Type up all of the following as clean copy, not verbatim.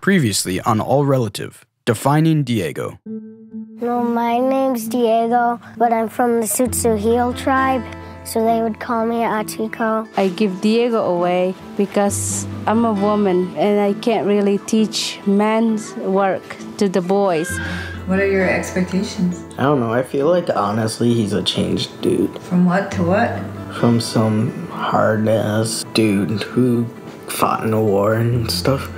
Previously on All Relative, defining Diego. No, my name's Diego, but I'm from the Tsutsuhil tribe, so they would call me Tiko. I give Diego away because I'm a woman and I can't really teach men's work to the boys. What are your expectations? I don't know. I feel like, honestly, he's a changed dude. From what to what? From some hard-ass dude who fought in a war and stuff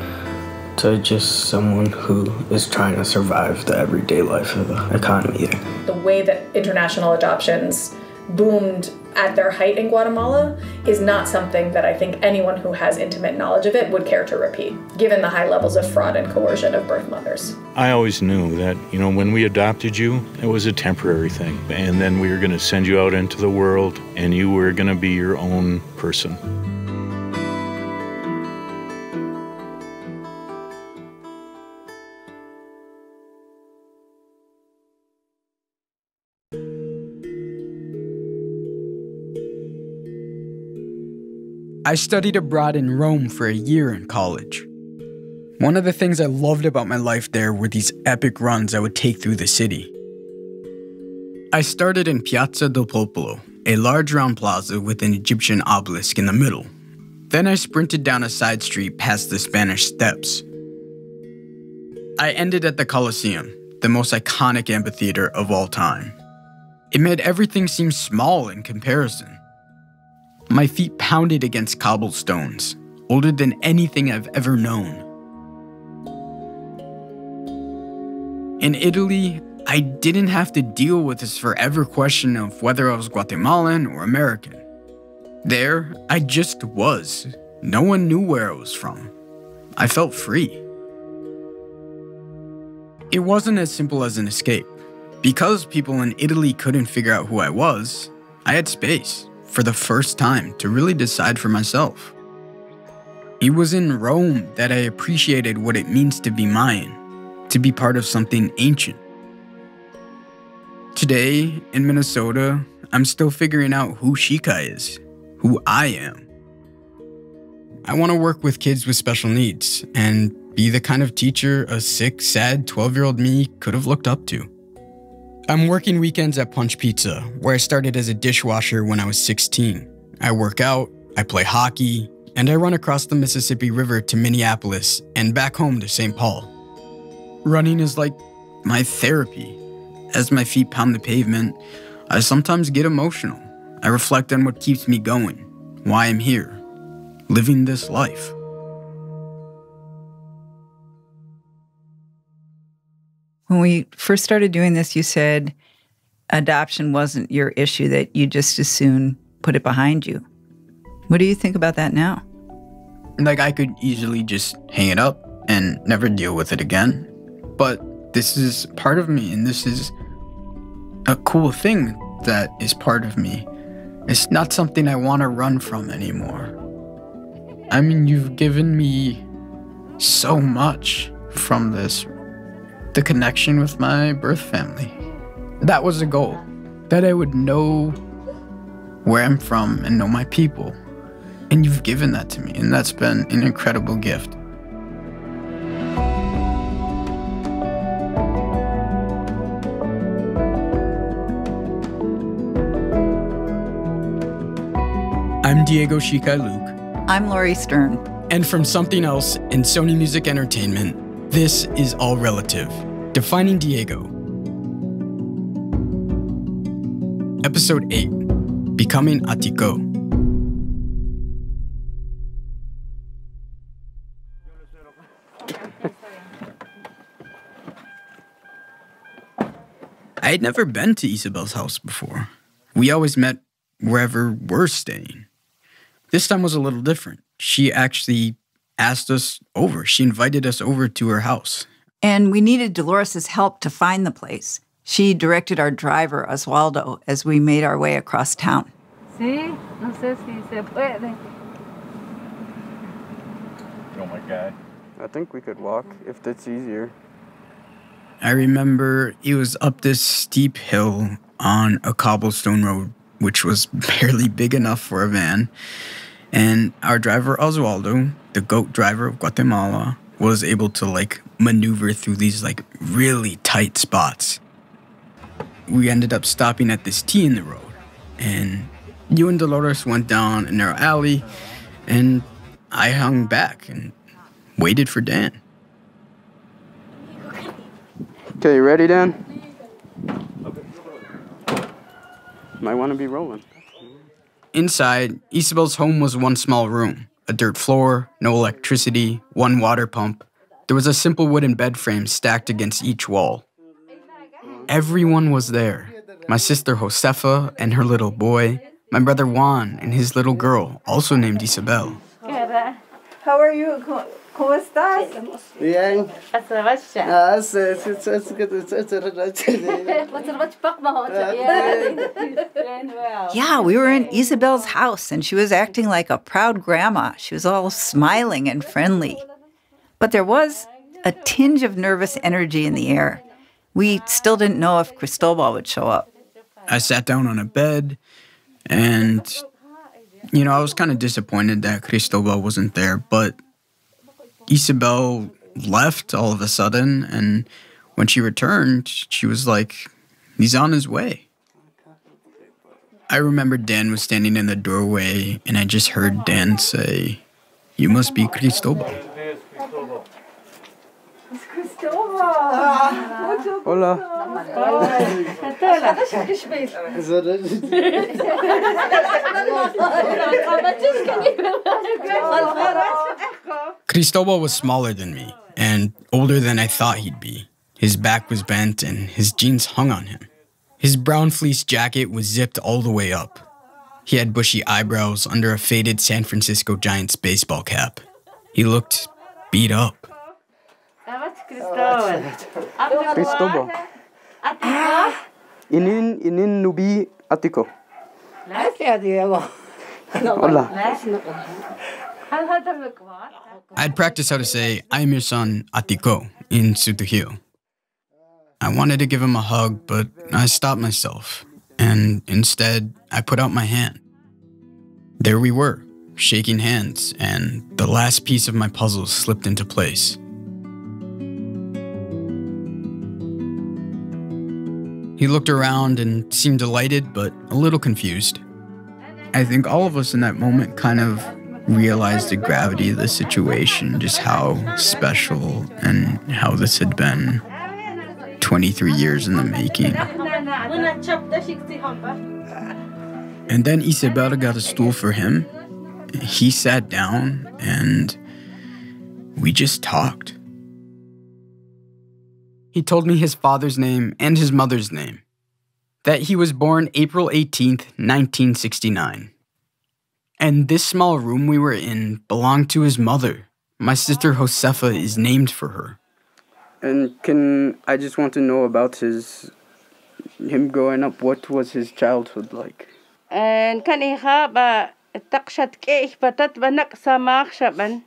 to just someone who is trying to survive the everyday life of the economy there. The way that international adoptions boomed at their height in Guatemala is not something that I think anyone who has intimate knowledge of it would care to repeat, given the high levels of fraud and coercion of birth mothers. I always knew that, when we adopted you, it was a temporary thing. And then we were going to send you out into the world, and you were going to be your own person. I studied abroad in Rome for a year in college. One of the things I loved about my life there were these epic runs I would take through the city. I started in Piazza del Popolo, a large round plaza with an Egyptian obelisk in the middle. Then I sprinted down a side street past the Spanish Steps. I ended at the Colosseum, the most iconic amphitheater of all time. It made everything seem small in comparison. My feet pounded against cobblestones, older than anything I've ever known. In Italy, I didn't have to deal with this forever question of whether I was Guatemalan or American. There, I just was. No one knew where I was from. I felt free. It wasn't as simple as an escape. Because people in Italy couldn't figure out who I was, I had space. For the first time, to really decide for myself. It was in Rome that I appreciated what it means to be Mayan, to be part of something ancient. Today, in Minnesota, I'm still figuring out who Shika is, who I am. I want to work with kids with special needs and be the kind of teacher a sick, sad 12-year-old me could have looked up to. I'm working weekends at Punch Pizza, where I started as a dishwasher when I was 16. I work out, I play hockey, and I run across the Mississippi River to Minneapolis and back home to St. Paul. Running is like my therapy. As my feet pound the pavement, I sometimes get emotional. I reflect on what keeps me going, why I'm here, living this life. When we first started doing this, you said adoption wasn't your issue, that you just as soon put it behind you. What do you think about that now? Like, I could easily just hang it up and never deal with it again. But this is part of me, and this is a cool thing that is part of me. It's not something I want to run from anymore. I mean, you've given me so much from this. The connection with my birth family. That was a goal, that I would know where I'm from and know my people. And you've given that to me, and that's been an incredible gift. I'm Diego Shikai Luke. I'm Laurie Stern. And from Something Else in Sony Music Entertainment, this is All Relative, defining Diego. Episode 8, Becoming a Tiko. I had never been to Isabel's house before. We always met wherever we're staying. This time was a little different. She actually asked us over. She invited us over to her house. And we needed Dolores' help to find the place. She directed our driver, Oswaldo, as we made our way across town. Sí, no sé si se puede. Oh my God. I think we could walk if that's easier. I remember it was up this steep hill on a cobblestone road, which was barely big enough for a van. And our driver, Oswaldo, the GOAT driver of Guatemala, was able to like maneuver through these like really tight spots. We ended up stopping at this T in the road, and you and Dolores went down a narrow alley, and I hung back and waited for Dan. Okay, you ready, Dan? Might want to be rolling. Inside, Isabel's home was one small room, a dirt floor, no electricity, one water pump. There was a simple wooden bed frame stacked against each wall. Everyone was there. My sister Josefa and her little boy, my brother Juan and his little girl, also named Isabel. How are you? ¿Cómo estás? Bien. Yeah, we were in Isabel's house, and she was acting like a proud grandma. She was all smiling and friendly. But there was a tinge of nervous energy in the air. We still didn't know if Cristobal would show up. I sat down on a bed, and, I was kind of disappointed that Cristobal wasn't there, but Isabel left all of a sudden, and when she returned, she was like, he's on his way. I remember Dan was standing in the doorway, and I just heard Dan say, "You must be Cristobal." It's Cristobal. Hola. Cristobal was smaller than me and older than I thought he'd be. His back was bent and his jeans hung on him. His brown fleece jacket was zipped all the way up. He had bushy eyebrows under a faded San Francisco Giants baseball cap. He looked beat up. Cristobal. Inin nubi Tiko. Hola. I'd practiced how to say, "I'm your son, Tiko," in Sutuhio. I wanted to give him a hug, but I stopped myself, and instead, I put out my hand. There we were, shaking hands, and the last piece of my puzzle slipped into place. He looked around and seemed delighted, but a little confused. I think all of us in that moment kind of realized the gravity of the situation, just how special and how this had been 23 years in the making. And then Isabel got a stool for him. He sat down and we just talked. He told me his father's name and his mother's name. That he was born April 18th, 1969. And this small room we were in belonged to his mother. My sister Josefa is named for her. And I just want to know about him growing up. What was his childhood like? And kan iha ba takshat ke ich batat banak samach shaban.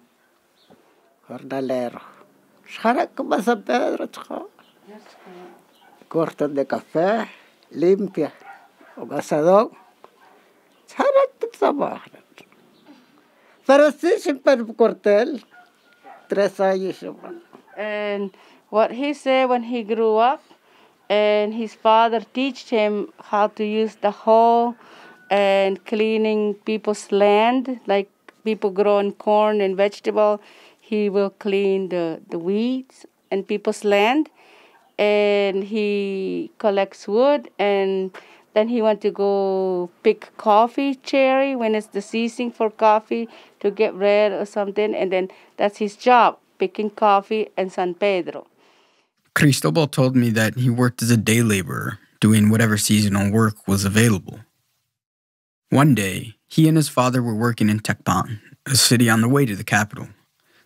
Jornalero. Sharak ba sa Pedro tsaka? Corta de café, limpia. O asador. Sharak tsabah. Pero sí siempre cortel. 3 años. And what he said when he grew up, and his father taught him how to use the hoe and cleaning people's land, like people growing corn and vegetable. He will clean the weeds and people's land, and he collects wood, and then he went to go pick coffee cherry when it's the season for coffee to get red or something, and then that's his job, picking coffee in San Pedro. Cristobal told me that he worked as a day laborer, doing whatever seasonal work was available. One day, he and his father were working in Tecpan, a city on the way to the capital.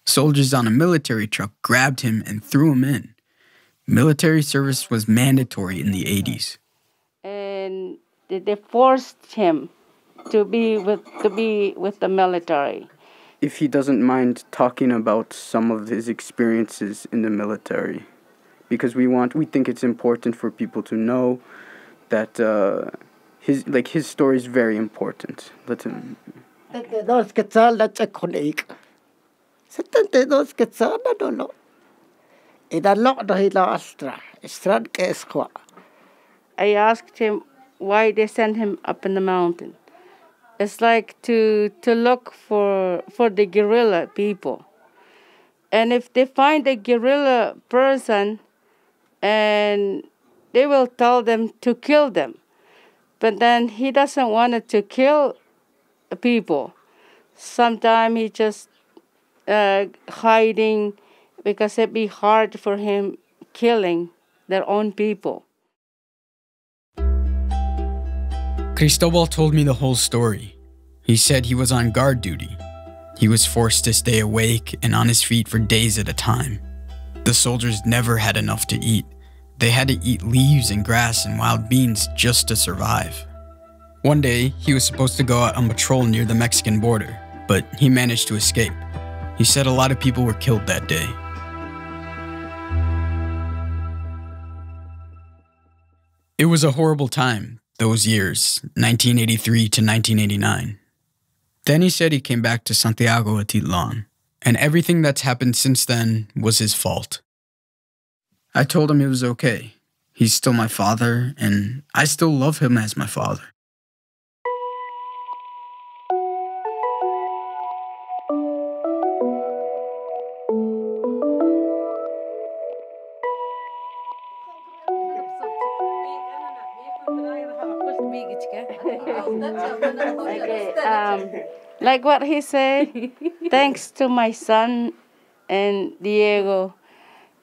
Soldiers on a military truck grabbed him and threw him in. Military service was mandatory in the 80s. And they forced him to be with the military. If he doesn't mind talking about some of his experiences in the military, because we think it's important for people to know that his story is very important. Let him. 72 كتسانا دولو. إذا لقد هيلا أسترا استراد كيسكوا. I asked him why they sent him up in the mountain. It's like to look for the guerrilla people. And if they find a guerrilla person, and they will tell them to kill them. But then he doesn't want to kill people. Sometimes he just hiding because it'd be hard for him killing their own people. Cristobal told me the whole story. He said he was on guard duty. He was forced to stay awake and on his feet for days at a time. The soldiers never had enough to eat. They had to eat leaves and grass and wild beans just to survive. One day, he was supposed to go out on patrol near the Mexican border, but he managed to escape. He said a lot of people were killed that day. It was a horrible time, those years, 1983 to 1989. Then he said he came back to Santiago Atitlan, and everything that's happened since then was his fault. I told him it was okay. He's still my father, and I still love him as my father. Okay, like what he said, thanks to my son and Diego.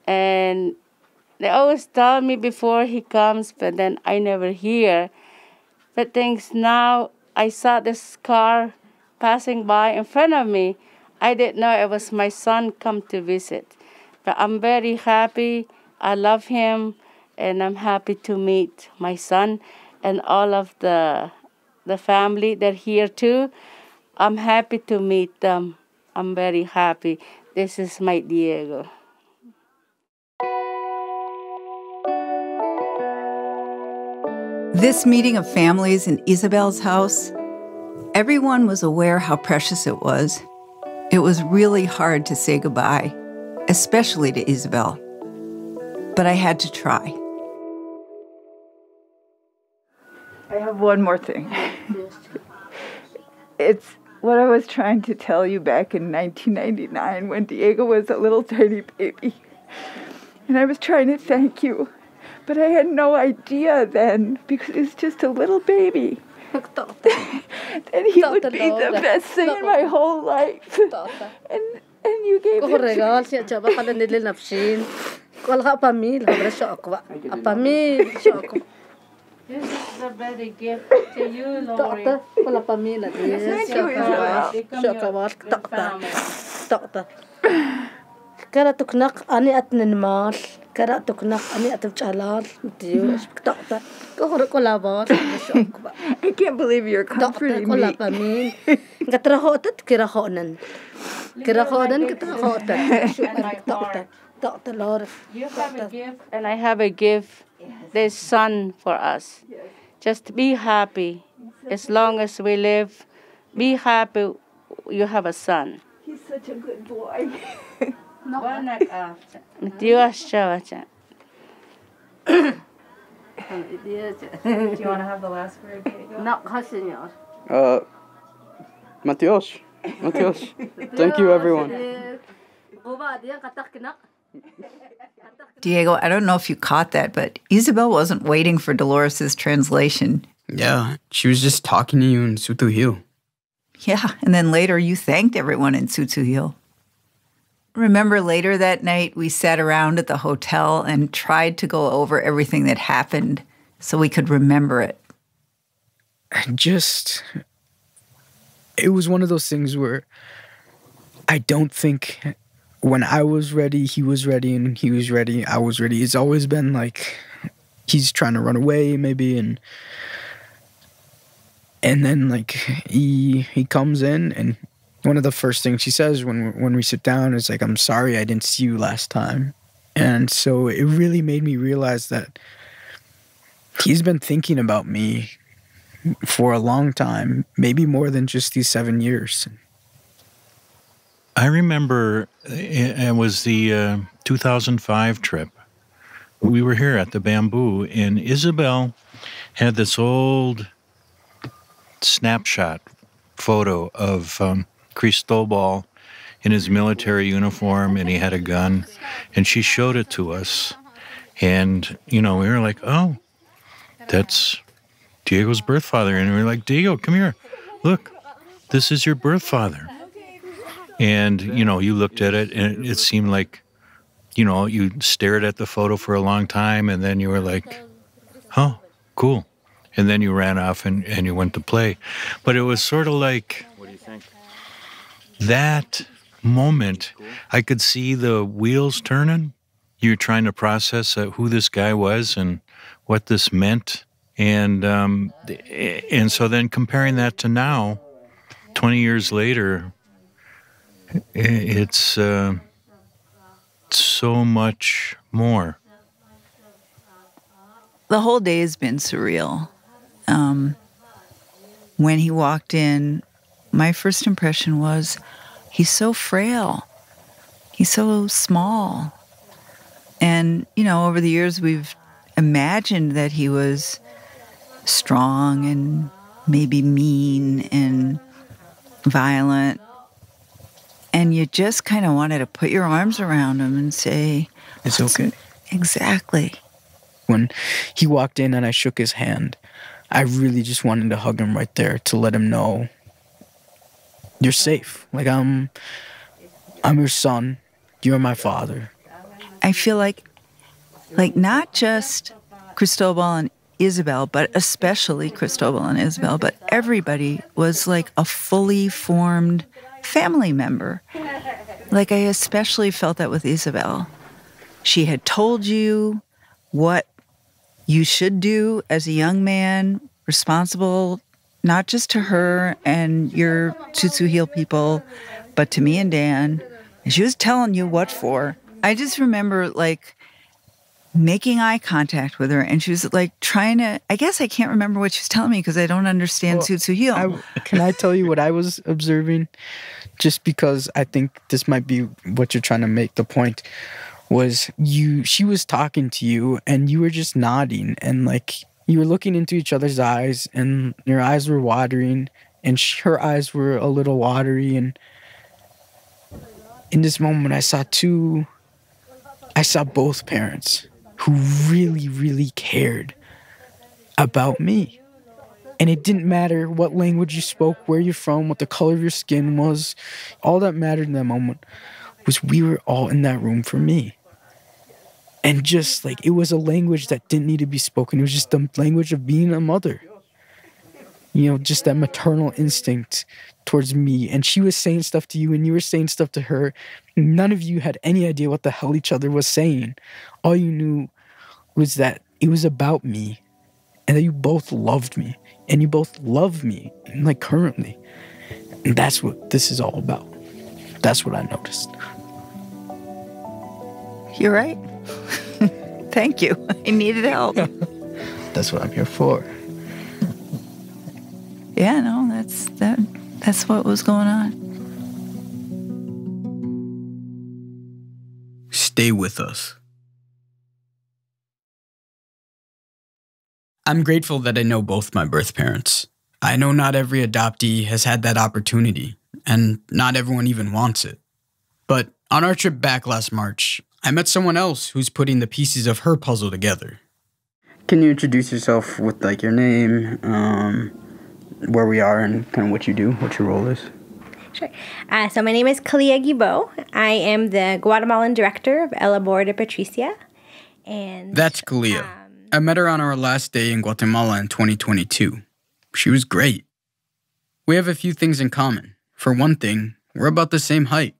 And they always tell me before he comes, but then I never hear. But things now, I saw this car passing by in front of me. I didn't know it was my son come to visit. But I'm very happy. I love him, and I'm happy to meet my son and all of the family. They're here too. I'm happy to meet them. I'm very happy. This is my Diego. This meeting of families in Isabel's house, everyone was aware how precious it was. It was really hard to say goodbye, especially to Isabel. But I had to try. I have one more thing. It's what I was trying to tell you back in 1999 when Diego was a little tiny baby. And I was trying to thank you. But I had no idea then, because he was just a little baby. And he would be the best thing in my whole life. And you gave him This is a better gift to you, Laurie. Thank you, Isabel. كراتك أني أتنمال كراتك أني أتبجالال ديوش بكتاقة كهر كلا بار I can't believe you're comforting me. كلا بامين كترهوتت كرهونن كترهوتت كتاقة لور. You have a gift, and I have a gift. There's son for us. Just be happy. As long as we live, be happy. You have a son. He's such a good boy. Do you want to have the last word, Diego? No, señor. Matios. Thank you, everyone. Diego, I don't know if you caught that, but Isabel wasn't waiting for Dolores' translation. Yeah, she was just talking to you in Sutuhil. Yeah, and then later you thanked everyone in Sutuhil. Remember later that night we sat around at the hotel and tried to go over everything that happened so we could remember it. It was one of those things where I don't think when I was ready, he was ready, and he was ready, I was ready. It's always been like he's trying to run away maybe, and then like he comes in, and one of the first things she says when we sit down is like, "I'm sorry I didn't see you last time." And so it really made me realize that he's been thinking about me for a long time, maybe more than just these 7 years. I remember it was the 2005 trip. We were here at the Bamboo, and Isabel had this old snapshot photo of Cristobal in his military uniform, and he had a gun, and she showed it to us. And, we were like, oh, that's Diego's birth father. And we were like, Diego, come here. Look, this is your birth father. And, you looked at it, and it seemed like, you stared at the photo for a long time, and then you were like, oh, cool. And then you ran off and you went to play. But it was sort of like, what do you think? That moment, I could see the wheels turning. You're trying to process who this guy was and what this meant. And so then comparing that to now, 20 years later, it's so much more. The whole day has been surreal. When he walked in, my first impression was, he's so frail. He's so small. And, over the years, we've imagined that he was strong and maybe mean and violent. And you just kind of wanted to put your arms around him and say, it's okay. Exactly. When he walked in and I shook his hand, I really just wanted to hug him right there to let him know, you're safe. Like, I'm your son. You're my father. I feel like not just Cristobal and Isabel, but especially Cristobal and Isabel, but everybody was like a fully formed family member. Like, I especially felt that with Isabel. She had told you what you should do as a young man, responsible not just to her and your Tsutsu Heel people, but to me and Dan. And she was telling you what for. I just remember, like, making eye contact with her, and she was, like, trying to... I guess I can't remember what she was telling me because I don't understand Tsutsu Heel. Can I tell you what I was observing? Just because I think this might be what you're trying to make the point. Was she was talking to you and you were just nodding and like you were looking into each other's eyes and your eyes were watering and her eyes were a little watery, and in this moment I saw both parents who really, really cared about me. And it didn't matter what language you spoke, where you're from, what the color of your skin was. All that mattered in that moment was we were all in that room for me. And just like, it was a language that didn't need to be spoken. It was just the language of being a mother. Just that maternal instinct towards me. And she was saying stuff to you and you were saying stuff to her. None of you had any idea what the hell each other was saying. All you knew was that it was about me and that you both loved me and you both love me, like, currently. And that's what this is all about. That's what I noticed. You're right. Thank you. I needed help. That's what I'm here for. Yeah, no, that's what was going on. Stay with us. I'm grateful that I know both my birth parents. I know not every adoptee has had that opportunity, and not everyone even wants it. But on our trip back last March, I met someone else who's putting the pieces of her puzzle together. Can you introduce yourself with, like, your name, where we are, and kind of what you do, what your role is? Sure. So my name is Kalia Guibo. I am the Guatemalan director of El Amor de Patricia. And that's Kalia. I met her on our last day in Guatemala in 2022. She was great. We have a few things in common. For one thing, we're about the same height.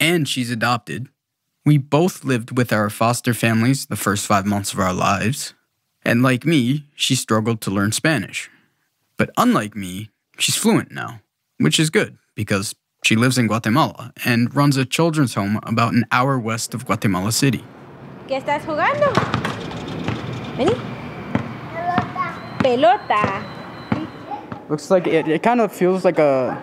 And she's adopted. We both lived with our foster families the first 5 months of our lives. And like me, she struggled to learn Spanish. But unlike me, she's fluent now, which is good because she lives in Guatemala and runs a children's home about an hour west of Guatemala City. ¿Qué estás jugando? Vení. Pelota. Looks like it kind of feels like a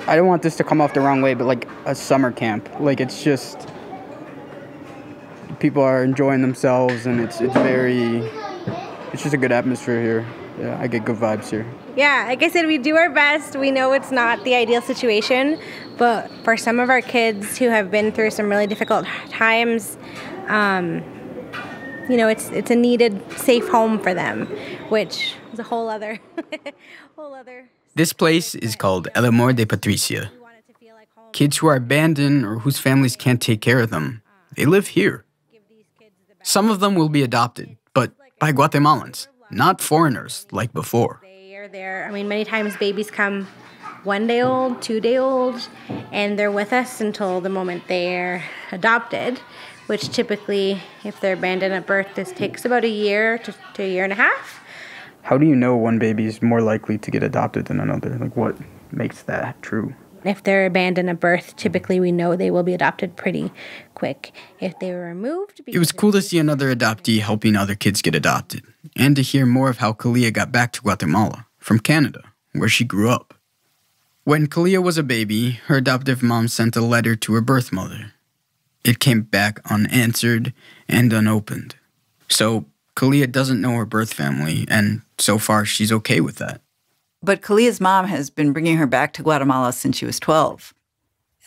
I don't want this to come off the wrong way, but like a summer camp. Like it's just, people are enjoying themselves, and it's just a good atmosphere here. Yeah, I get good vibes here. Yeah, like I said, we do our best. We know it's not the ideal situation, but for some of our kids who have been through some really difficult times, it's a needed safe home for them, which is a whole other. This place is called El Amor de Patricia. Kids who are abandoned or whose families can't take care of them, they live here. Some of them will be adopted, but by Guatemalans, not foreigners like before. They are there. I mean, many times babies come 1 day old, 2 day old, and they're with us until the moment they're adopted, which typically, if they're abandoned at birth, this takes about a year to a year and a half. How do you know one baby is more likely to get adopted than another? Like, what makes that true? If they're abandoned at birth, typically we know they will be adopted pretty quick. If they were removed... It was cool to see another adoptee helping other kids get adopted, and to hear more of how Kalia got back to Guatemala from Canada, where she grew up. When Kalia was a baby, her adoptive mom sent a letter to her birth mother. It came back unanswered and unopened. So Kalia doesn't know her birth family, and so far she's okay with that. But Kalia's mom has been bringing her back to Guatemala since she was 12.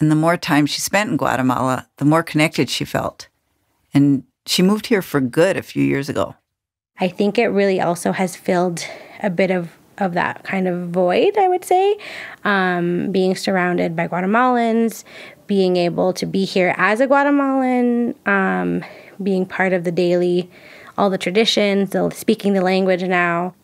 And the more time she spent in Guatemala, the more connected she felt. And she moved here for good a few years ago. I think it really also has filled a bit of that kind of void, I would say. Being surrounded by Guatemalans, being able to be here as a Guatemalan, being part of the daily, all the traditions, speaking the language now.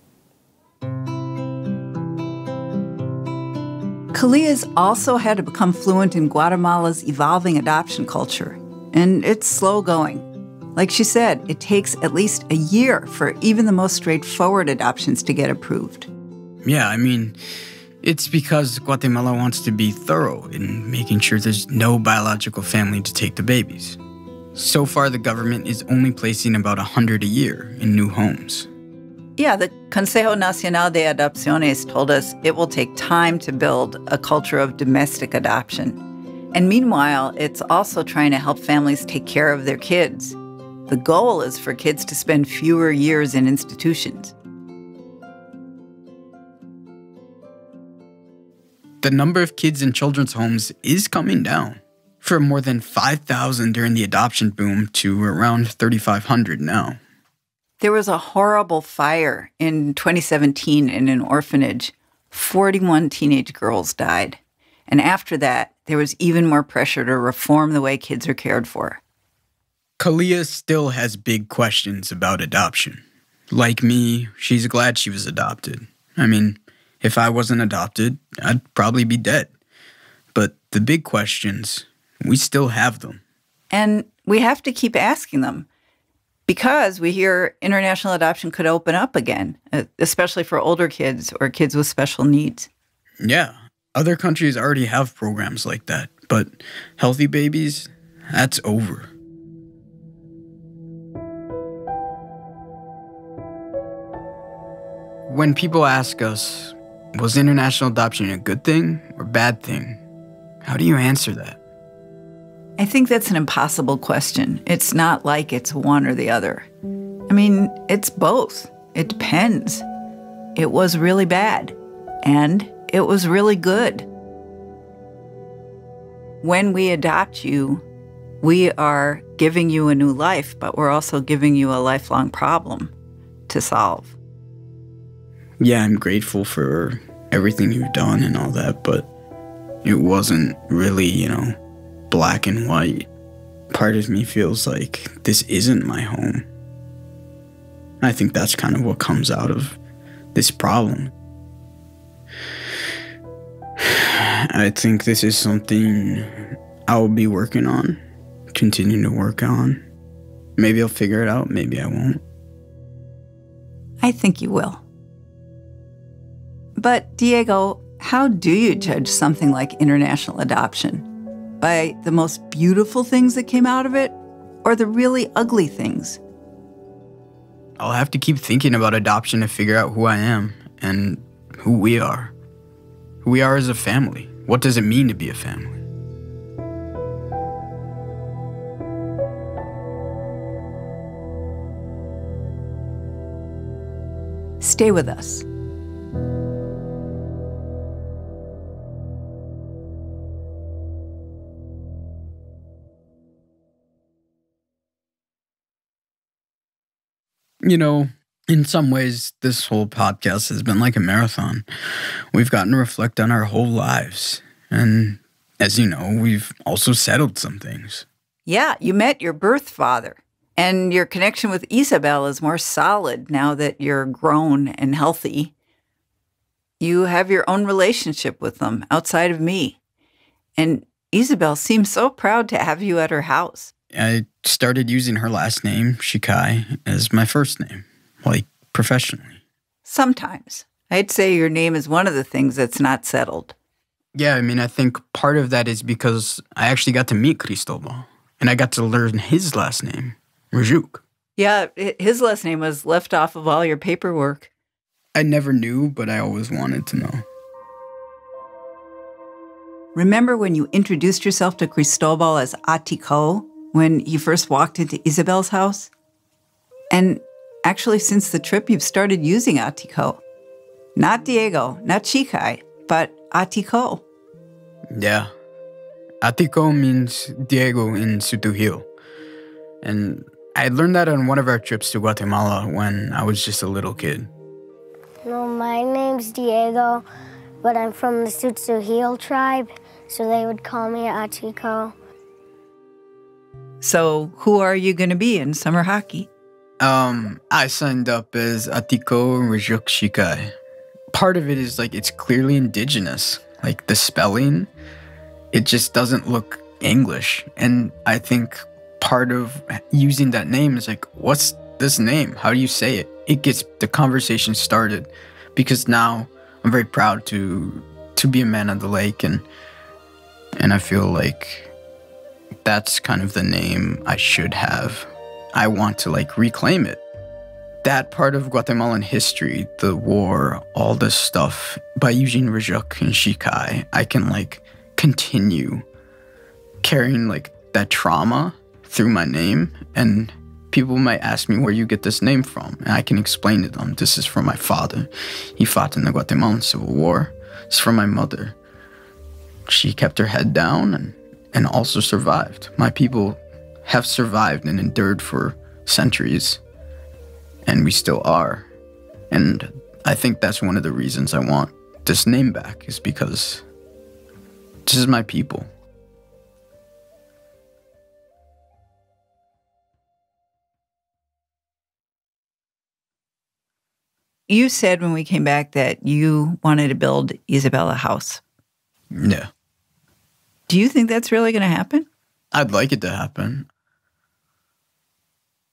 Kalia's also had to become fluent in Guatemala's evolving adoption culture, and it's slow going. Like she said, it takes at least a year for even the most straightforward adoptions to get approved. Yeah, I mean, it's because Guatemala wants to be thorough in making sure there's no biological family to take the babies. So far, the government is only placing about 100 a year in new homes. Yeah, the Consejo Nacional de Adopciones told us it will take time to build a culture of domestic adoption. And meanwhile, it's also trying to help families take care of their kids. The goal is for kids to spend fewer years in institutions. The number of kids in children's homes is coming down, from more than 5,000 during the adoption boom to around 3,500 now. There was a horrible fire in 2017 in an orphanage. 41 teenage girls died. And after that, there was even more pressure to reform the way kids are cared for. Kalia still has big questions about adoption. Like me, she's glad she was adopted. I mean, if I wasn't adopted, I'd probably be dead. But the big questions, we still have them. And we have to keep asking them. Because we hear international adoption could open up again, especially for older kids or kids with special needs. Yeah, other countries already have programs like that, but healthy babies, that's over. When people ask us, was international adoption a good thing or bad thing? How do you answer that? I think that's an impossible question. It's not like it's one or the other. I mean, it's both. It depends. It was really bad, and it was really good. When we adopt you, we are giving you a new life, but we're also giving you a lifelong problem to solve. Yeah, I'm grateful for everything you've done and all that, but it wasn't really, black and white. Part of me feels like this isn't my home. I think that's kind of what comes out of this problem. I think this is something I'll be working on, continuing to work on. Maybe I'll figure it out, maybe I won't. I think you will. But, Diego, how do you judge something like international adoption? By the most beautiful things that came out of it, or the really ugly things? I'll have to keep thinking about adoption to figure out who I am and who we are. Who we are as a family, What does it mean to be a family? Stay with us. You know, in some ways, this whole podcast has been like a marathon. We've gotten to reflect on our whole lives. And as you know, we've also settled some things. Yeah, you met your birth father. And your connection with Isabel is more solid now that you're grown and healthy. You have your own relationship with them outside of me. And Isabel seems so proud to have you at her house. I started using her last name, Shikai, as my first name, like professionally. Sometimes. I'd say your name is one of the things that's not settled. Yeah, I mean, I think part of that is because I actually got to meet Cristobal, and I got to learn his last name, Rajuk. Yeah, his last name was left off of all your paperwork. I never knew, but I always wanted to know. Remember when you introduced yourself to Cristobal as Tiko when you first walked into Isabel's house? And actually, since the trip, you've started using Tiko. Not Diego, not Shikai, but Tiko. Yeah. Tiko means Diego in Sutuhil. And I learned that on one of our trips to Guatemala when I was just a little kid. No, my name's Diego, but I'm from the Sutsuhil tribe, so they would call me Tiko. So who are you going to be in summer hockey? I signed up as Tiko Rajuk Shikai. Part of it is like it's clearly indigenous. Like the spelling, it just doesn't look English. And I think part of using that name is like, what's this name? How do you say it? It gets the conversation started because now I'm very proud to be a man of the lake, and I feel like that's kind of the name I should have. I want to like reclaim it. That part of Guatemalan history, the war, all this stuff, by using Rajuk and Shikai, I can like continue carrying like that trauma through my name, and people might ask me where you get this name from, and I can explain to them, this is from my father. He fought in the Guatemalan Civil War. It's from my mother. She kept her head down and also survived. My people have survived and endured for centuries, and we still are. And I think that's one of the reasons I want this name back, is because this is my people. You said when we came back that you wanted to build Isabel a house. Yeah. Do you think that's really going to happen? I'd like it to happen.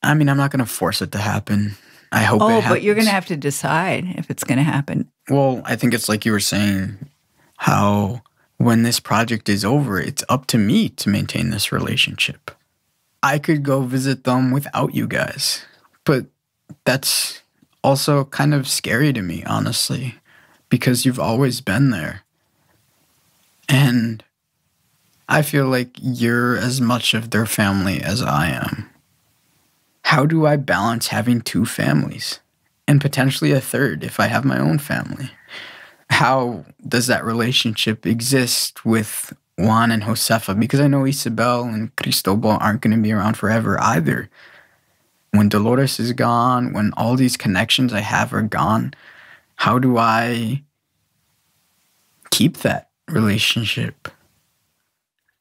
I mean, I'm not going to force it to happen. I hope it happens. But you're going to have to decide if it's going to happen. Well, I think it's like you were saying, how when this project is over, it's up to me to maintain this relationship. I could go visit them without you guys, but that's also kind of scary to me, honestly, because you've always been there. And I feel like you're as much of their family as I am. How do I balance having two families and potentially a third if I have my own family? How does that relationship exist with Juan and Josefa? Because I know Isabel and Cristobal aren't going to be around forever either. When Dolores is gone, when all these connections I have are gone, how do I keep that relationship?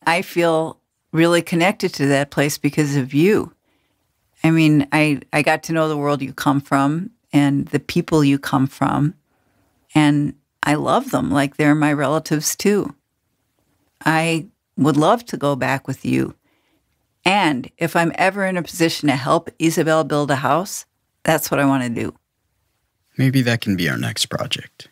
I feel really connected to that place because of you. I mean, I got to know the world you come from and the people you come from, and I love them like they're my relatives too. I would love to go back with you. And if I'm ever in a position to help Isabel build a house, that's what I want to do. Maybe that can be our next project.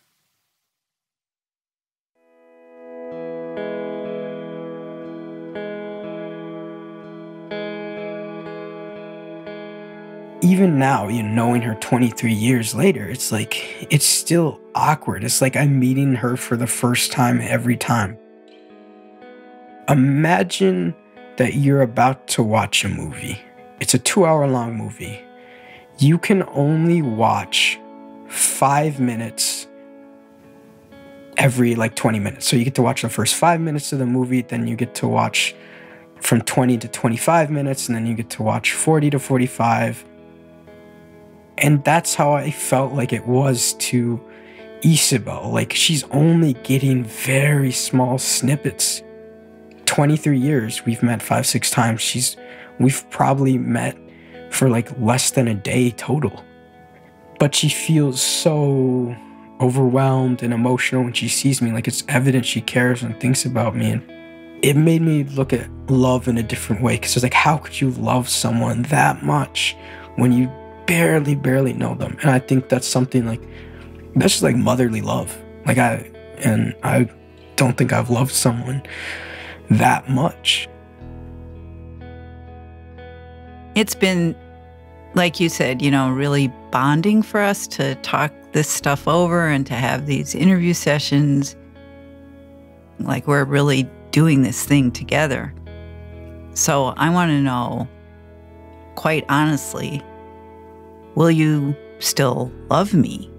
Even now, knowing her 23 years later, it's like, it's still awkward. It's like I'm meeting her for the first time every time. Imagine that you're about to watch a movie. It's a 2-hour-long movie. You can only watch 5 minutes every 20 minutes. So you get to watch the first 5 minutes of the movie, then you get to watch from 20 to 25 minutes, and then you get to watch 40 to 45. And that's how I felt like it was to Isabel. Like, she's only getting very small snippets. 23 years, we've met 5-6 times. We've probably met for less than a day total. But she feels so overwhelmed and emotional when she sees me. It's evident she cares and thinks about me. And it made me look at love in a different way, because it's how could you love someone that much when you barely know them? And I think that's something that's just motherly love. I don't think I've loved someone that much. It's been, like you said, really bonding for us to talk this stuff over and to have these interview sessions. We're really doing this thing together. So I want to know, quite honestly, will you still love me?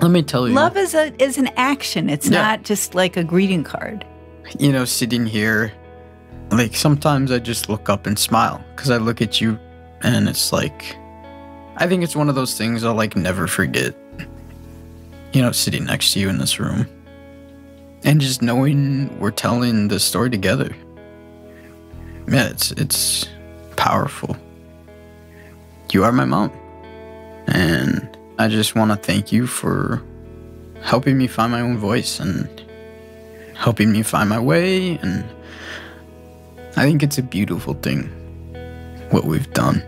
Let me tell you. Love is an action. It's not just a greeting card. Sitting here, sometimes I just look up and smile because I look at you and it's I think it's one of those things I'll never forget. Sitting next to you in this room and just knowing we're telling the story together. Yeah, it's powerful. You are my mom. And I just want to thank you for helping me find my own voice and helping me find my way. And I think it's a beautiful thing, what we've done.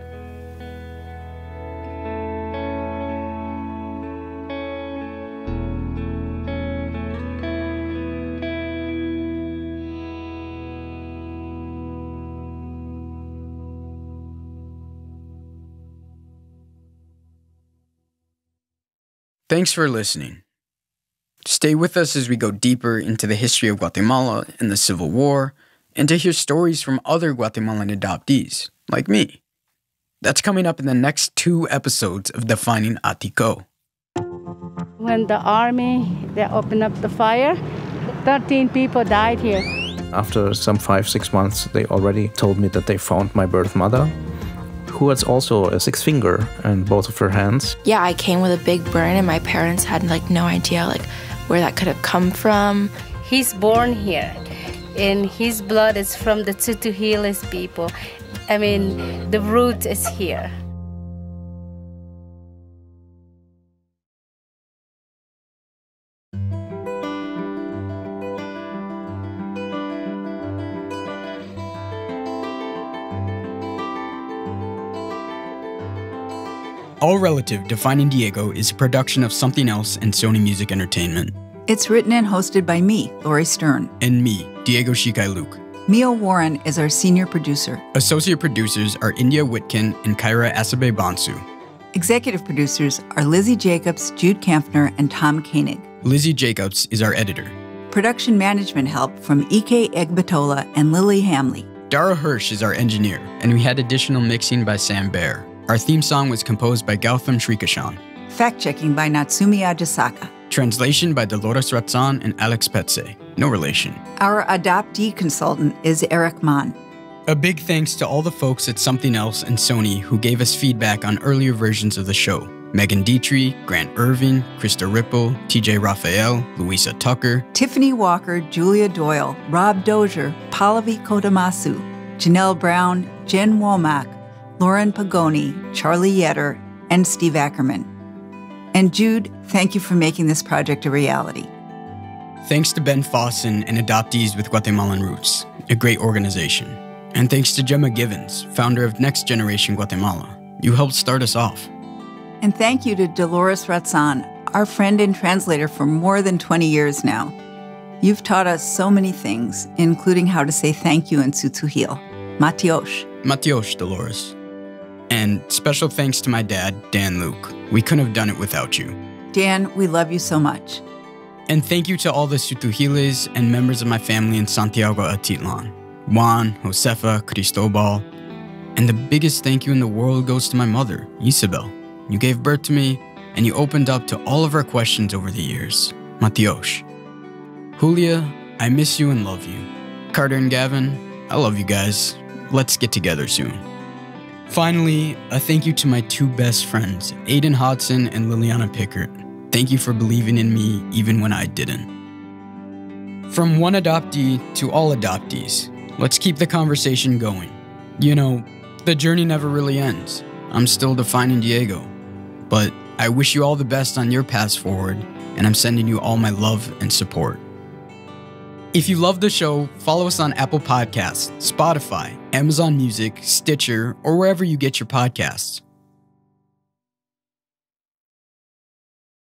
Thanks for listening. Stay with us as we go deeper into the history of Guatemala and the Civil War, and to hear stories from other Guatemalan adoptees, like me. That's coming up in the next 2 episodes of Defining a Tiko. When the army, they opened up the fire, 13 people died here. After some 5-6 months, they already told me that they found my birth mother, who has also a 6th finger in both of her hands. Yeah, I came with a big burn, and my parents had no idea where that could have come from. He's born here, and his blood is from the Tutuhiles people. The root is here. All Relative Defining Diego is a production of Something Else and Sony Music Entertainment. It's written and hosted by me, Laurie Stern. And me, Diego Shikai Luke. Mia Warren is our senior producer. Associate producers are India Whitkin and Kyra Asabe Bansu. Executive producers are Lizzie Jacobs, Jude Kampfner, and Tom Koenig. Lizzie Jacobs is our editor. Production management help from Ike Egbatola and Lily Hamley. Dara Hirsch is our engineer, and we had additional mixing by Sam Baer. Our theme song was composed by Gautam Shrikashan. Fact-checking by Natsumi Ajisaka. Translation by Dolores Ratzan and Alex Petse. No relation. Our adoptee consultant is Eric Mann. A big thanks to all the folks at Something Else and Sony who gave us feedback on earlier versions of the show. Megan Dietrich, Grant Irving, Krista Ripple, TJ Raphael, Louisa Tucker, Tiffany Walker, Julia Doyle, Rob Dozier, Pallavi Kodamasu, Janelle Brown, Jen Womack, Lauren Pagoni, Charlie Yetter, and Steve Ackerman. And Jude, thank you for making this project a reality. Thanks to Ben Fossen and Adoptees with Guatemalan Roots, a great organization. And thanks to Gemma Givens, founder of Next Generation Guatemala. You helped start us off. And thank you to Dolores Ratzan, our friend and translator for more than 20 years now. You've taught us so many things, including how to say thank you in Tsutsuhil. Matiosh. Matiosh, Dolores. And special thanks to my dad, Dan Luke. We couldn't have done it without you. Dan, we love you so much. And thank you to all the Tutuhiles and members of my family in Santiago Atitlan. Juan, Josefa, Cristobal. And the biggest thank you in the world goes to my mother, Isabel. You gave birth to me, and you opened up to all of our questions over the years. Matios. Julia, I miss you and love you. Carter and Gavin, I love you guys. Let's get together soon. Finally, a thank you to my two best friends, Aiden Hodson and Liliana Pickert. Thank you for believing in me even when I didn't. From one adoptee to all adoptees, let's keep the conversation going. You know, the journey never really ends. I'm still defining Diego. But I wish you all the best on your paths forward, and I'm sending you all my love and support. If you love the show, follow us on Apple Podcasts, Spotify, Amazon Music, Stitcher, or wherever you get your podcasts.